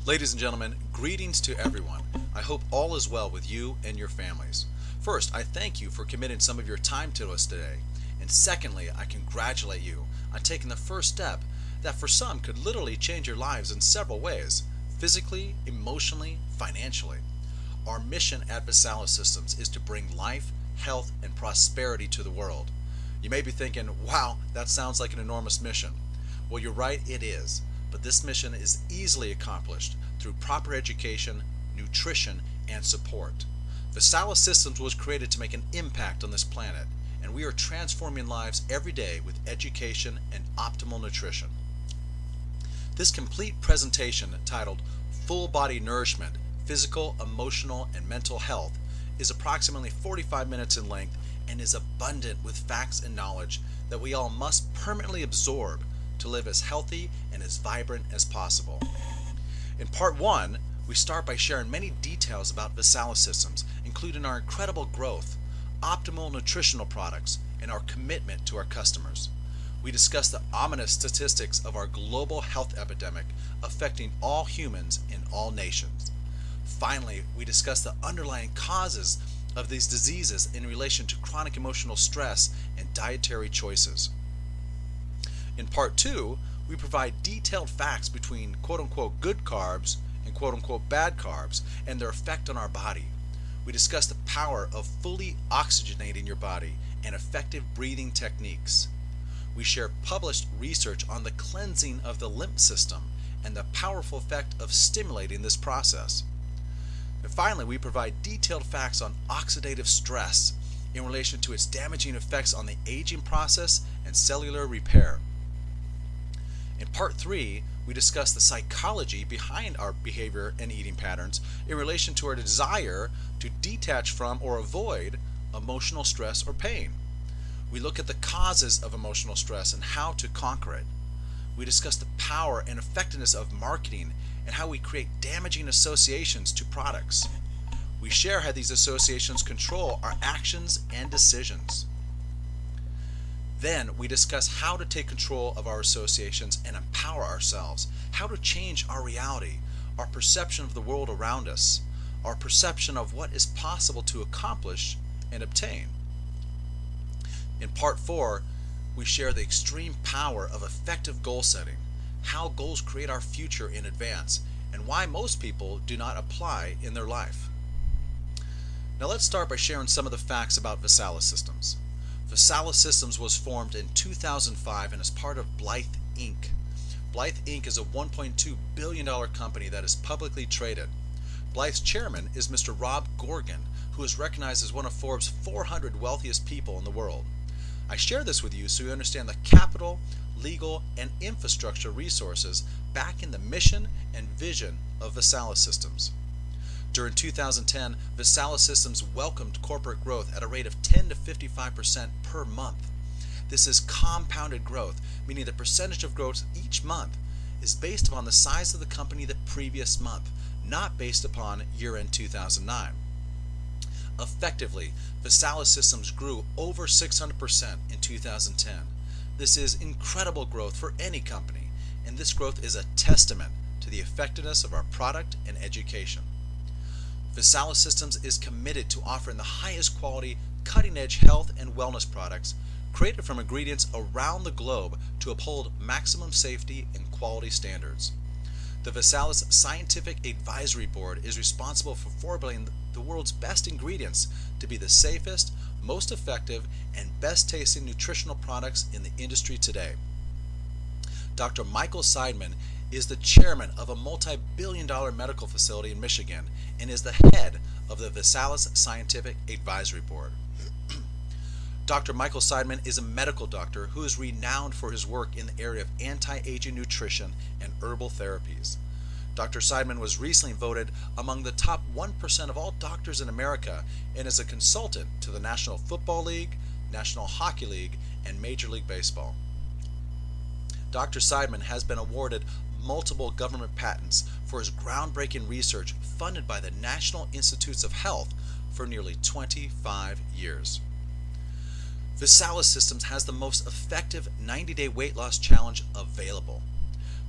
Ladies and gentlemen, greetings to everyone. I hope all is well with you and your families. First, I thank you for committing some of your time to us today. And secondly, I congratulate you on taking the first step that for some could literally change your lives in several ways, physically, emotionally, financially. Our mission at Visalis Systems is to bring life, health, and prosperity to the world. You may be thinking, wow, that sounds like an enormous mission. Well, you're right, it is. But this mission is easily accomplished through proper education, nutrition, and support. Visalis Systems was created to make an impact on this planet, and we are transforming lives every day with education and optimal nutrition. This complete presentation, titled Full Body Nourishment, Physical, Emotional, and Mental Health, is approximately 45 minutes in length and is abundant with facts and knowledge that we all must permanently absorb to live as healthy and as vibrant as possible. In part 1, we start by sharing many details about Visalis Systems, including our incredible growth, optimal nutritional products, and our commitment to our customers. We discuss the ominous statistics of our global health epidemic affecting all humans in all nations. Finally, we discuss the underlying causes of these diseases in relation to chronic emotional stress and dietary choices. In part 2, we provide detailed facts between quote-unquote good carbs and quote-unquote bad carbs and their effect on our body. We discuss the power of fully oxygenating your body and effective breathing techniques. We share published research on the cleansing of the lymph system and the powerful effect of stimulating this process. And finally, we provide detailed facts on oxidative stress in relation to its damaging effects on the aging process and cellular repair. In part 3, we discuss the psychology behind our behavior and eating patterns in relation to our desire to detach from or avoid emotional stress or pain. We look at the causes of emotional stress and how to conquer it. We discuss the power and effectiveness of marketing and how we create damaging associations to products. We share how these associations control our actions and decisions. Then we discuss how to take control of our associations and empower ourselves, how to change our reality, our perception of the world around us, our perception of what is possible to accomplish and obtain. In part 4, we share the extreme power of effective goal setting, how goals create our future in advance, and why most people do not apply in their life. Now let's start by sharing some of the facts about Visalis Systems. Visalis Systems was formed in 2005 and is part of Blythe Inc. Blythe Inc. is a $1.2 billion company that is publicly traded. Blythe's chairman is Mr. Rob Gorgon, who is recognized as one of Forbes' 400 wealthiest people in the world. I share this with you so you understand the capital, legal, and infrastructure resources backing the mission and vision of Visalis Systems. During 2010, Visalis Systems welcomed corporate growth at a rate of 10 to 55% per month. This is compounded growth, meaning the percentage of growth each month is based upon the size of the company the previous month, not based upon year-end 2009. Effectively, Visalis Systems grew over 600% in 2010. This is incredible growth for any company, and this growth is a testament to the effectiveness of our product and education. Visalis Systems is committed to offering the highest quality, cutting-edge health and wellness products created from ingredients around the globe to uphold maximum safety and quality standards. The Visalis Scientific Advisory Board is responsible for formulating the world's best ingredients to be the safest, most effective, and best-tasting nutritional products in the industry today. Dr. Michael Seidman is the chairman of a multi-billion-dollar medical facility in Michigan and is the head of the Visalis Scientific Advisory Board. Dr. Michael Seidman is a medical doctor who is renowned for his work in the area of anti-aging nutrition and herbal therapies. Dr. Seidman was recently voted among the top 1% of all doctors in America and is a consultant to the National Football League, National Hockey League, and Major League Baseball. Dr. Seidman has been awarded multiple government patents for his groundbreaking research funded by the National Institutes of Health for nearly 25 years. Visalis Systems has the most effective 90-day weight loss challenge available.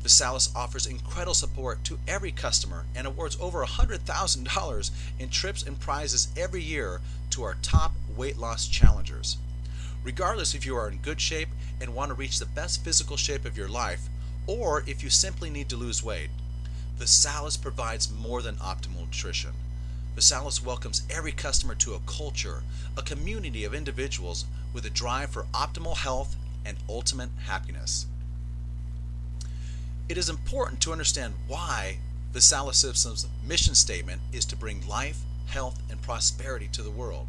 Visalis offers incredible support to every customer and awards over $100,000 in trips and prizes every year to our top weight loss challengers. Regardless if you are in good shape and want to reach the best physical shape of your life, or if you simply need to lose weight, Visalis provides more than optimal nutrition. Visalis welcomes every customer to a culture, a community of individuals with a drive for optimal health and ultimate happiness. It is important to understand why Visalis Systems' mission statement is to bring life, health, and prosperity to the world.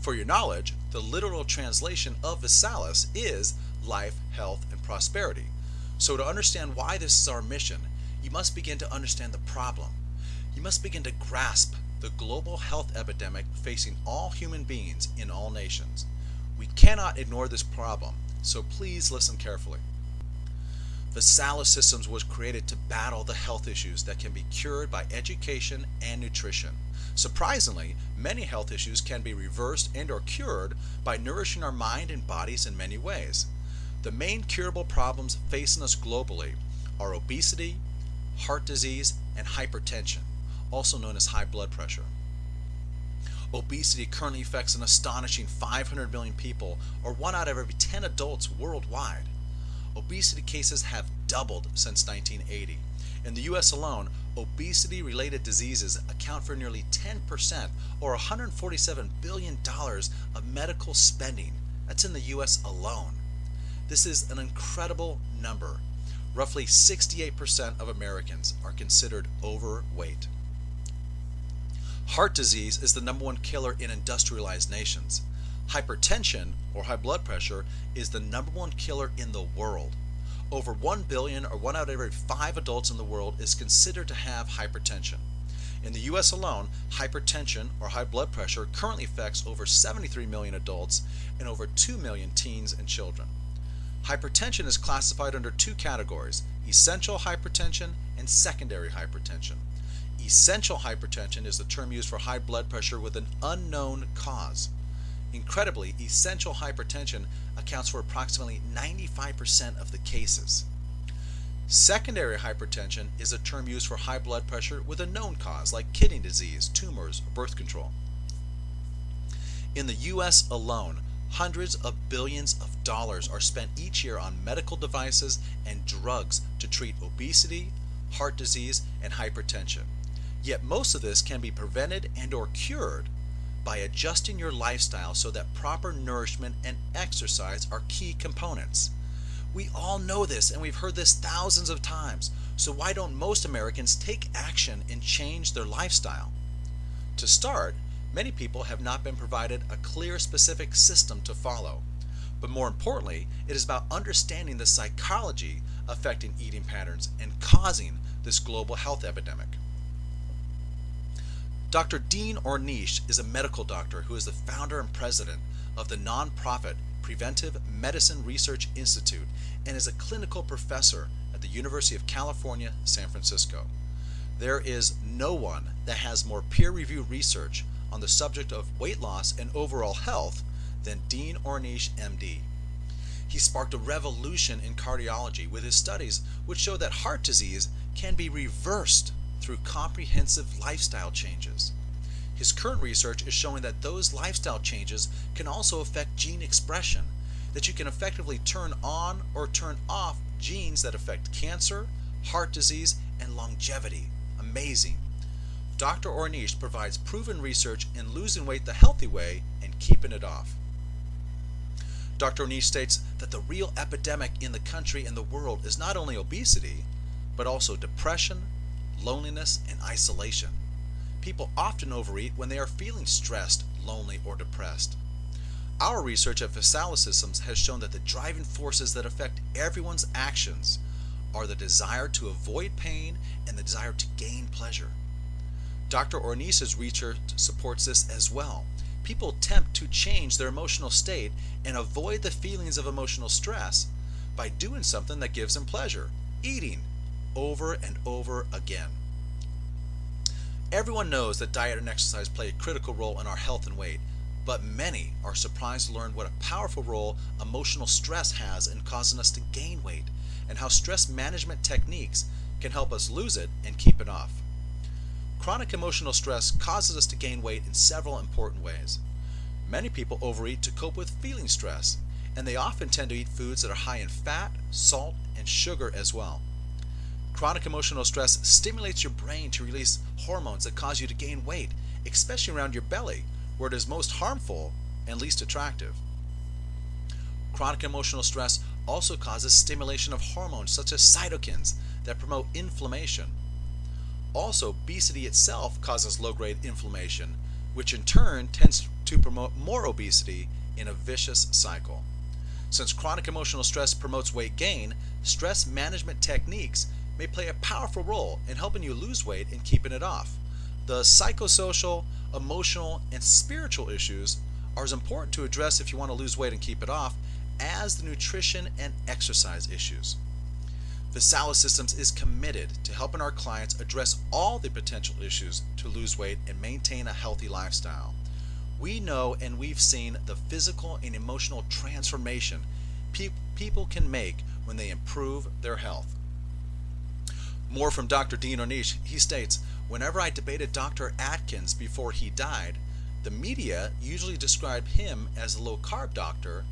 For your knowledge, the literal translation of Visalis is life, health, and prosperity. So to understand why this is our mission, you must begin to understand the problem. You must begin to grasp the global health epidemic facing all human beings in all nations. We cannot ignore this problem, so please listen carefully. Visalis Systems was created to battle the health issues that can be cured by education and nutrition. Surprisingly, many health issues can be reversed and or cured by nourishing our mind and bodies in many ways. The main curable problems facing us globally are obesity, heart disease, and hypertension, also known as high blood pressure. Obesity currently affects an astonishing 500 million people, or 1 out of every 10 adults worldwide. Obesity cases have doubled since 1980. In the U.S. alone, obesity-related diseases account for nearly 10%, or $147 billion of medical spending. That's in the U.S. alone. This is an incredible number. Roughly 68% of Americans are considered overweight. Heart disease is the #1 killer in industrialized nations. Hypertension, or high blood pressure, is the #1 killer in the world. Over 1 billion, or 1 out of every 5 adults in the world, is considered to have hypertension. In the U.S. alone, hypertension, or high blood pressure, currently affects over 73 million adults and over 2 million teens and children. Hypertension is classified under 2 categories: essential hypertension and secondary hypertension. Essential hypertension is the term used for high blood pressure with an unknown cause. Incredibly, essential hypertension accounts for approximately 95% of the cases. Secondary hypertension is a term used for high blood pressure with a known cause, like kidney disease, tumors, or birth control. In the U.S. alone, hundreds of billions of dollars are spent each year on medical devices and drugs to treat obesity, heart disease, and hypertension. Yet most of this can be prevented and or cured by adjusting your lifestyle so that proper nourishment and exercise are key components. We all know this, and we've heard this thousands of times. So why don't most Americans take action and change their lifestyle? To start, many people have not been provided a clear, specific system to follow. But more importantly, it is about understanding the psychology affecting eating patterns and causing this global health epidemic. Dr. Dean Ornish is a medical doctor who is the founder and president of the nonprofit Preventive Medicine Research Institute and is a clinical professor at the University of California, San Francisco. There is no one that has more peer-reviewed research on the subject of weight loss and overall health than Dean Ornish, MD. He sparked a revolution in cardiology with his studies which show that heart disease can be reversed through comprehensive lifestyle changes. His current research is showing that those lifestyle changes can also affect gene expression, that you can effectively turn on or turn off genes that affect cancer, heart disease, and longevity. Amazing. Dr. Ornish provides proven research in losing weight the healthy way and keeping it off. Dr. Ornish states that the real epidemic in the country and the world is not only obesity, but also depression, loneliness, and isolation. People often overeat when they are feeling stressed, lonely, or depressed. Our research at Visalis Systems has shown that the driving forces that affect everyone's actions are the desire to avoid pain and the desire to gain pleasure. Dr. Ornish's research supports this as well. People attempt to change their emotional state and avoid the feelings of emotional stress by doing something that gives them pleasure, eating, over and over again. Everyone knows that diet and exercise play a critical role in our health and weight, but many are surprised to learn what a powerful role emotional stress has in causing us to gain weight and how stress management techniques can help us lose it and keep it off. Chronic emotional stress causes us to gain weight in several important ways. Many people overeat to cope with feeling stress, and they often tend to eat foods that are high in fat, salt, and sugar as well. Chronic emotional stress stimulates your brain to release hormones that cause you to gain weight, especially around your belly, where it is most harmful and least attractive. Chronic emotional stress also causes stimulation of hormones such as cytokines that promote inflammation. Also, obesity itself causes low-grade inflammation, which in turn tends to promote more obesity in a vicious cycle. Since chronic emotional stress promotes weight gain, stress management techniques may play a powerful role in helping you lose weight and keeping it off. The psychosocial, emotional, and spiritual issues are as important to address if you want to lose weight and keep it off as the nutrition and exercise issues. Visalis Systems is committed to helping our clients address all the potential issues to lose weight and maintain a healthy lifestyle. We know and we've seen the physical and emotional transformation people can make when they improve their health. More from Dr. Dean Ornish. He states, "Whenever I debated Dr. Atkins before he died, the media usually described him as the low-carb doctor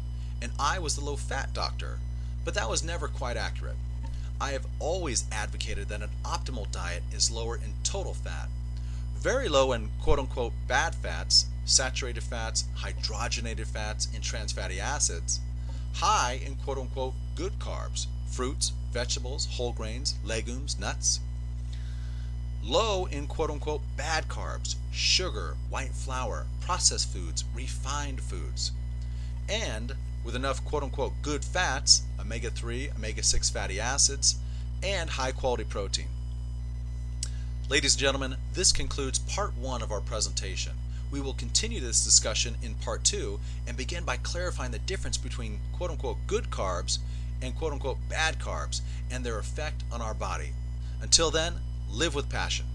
and I was the low-fat doctor, but that was never quite accurate. I have always advocated that an optimal diet is lower in total fat, very low in quote-unquote bad fats, saturated fats, hydrogenated fats, and trans fatty acids, high in quote-unquote good carbs, fruits, vegetables, whole grains, legumes, nuts, low in quote-unquote bad carbs, sugar, white flour, processed foods, refined foods, and with enough quote-unquote good fats, omega-3, omega-6 fatty acids, and high-quality protein." Ladies and gentlemen, this concludes part 1 of our presentation. We will continue this discussion in part 2 and begin by clarifying the difference between quote-unquote good carbs and quote-unquote bad carbs and their effect on our body. Until then, live with passion.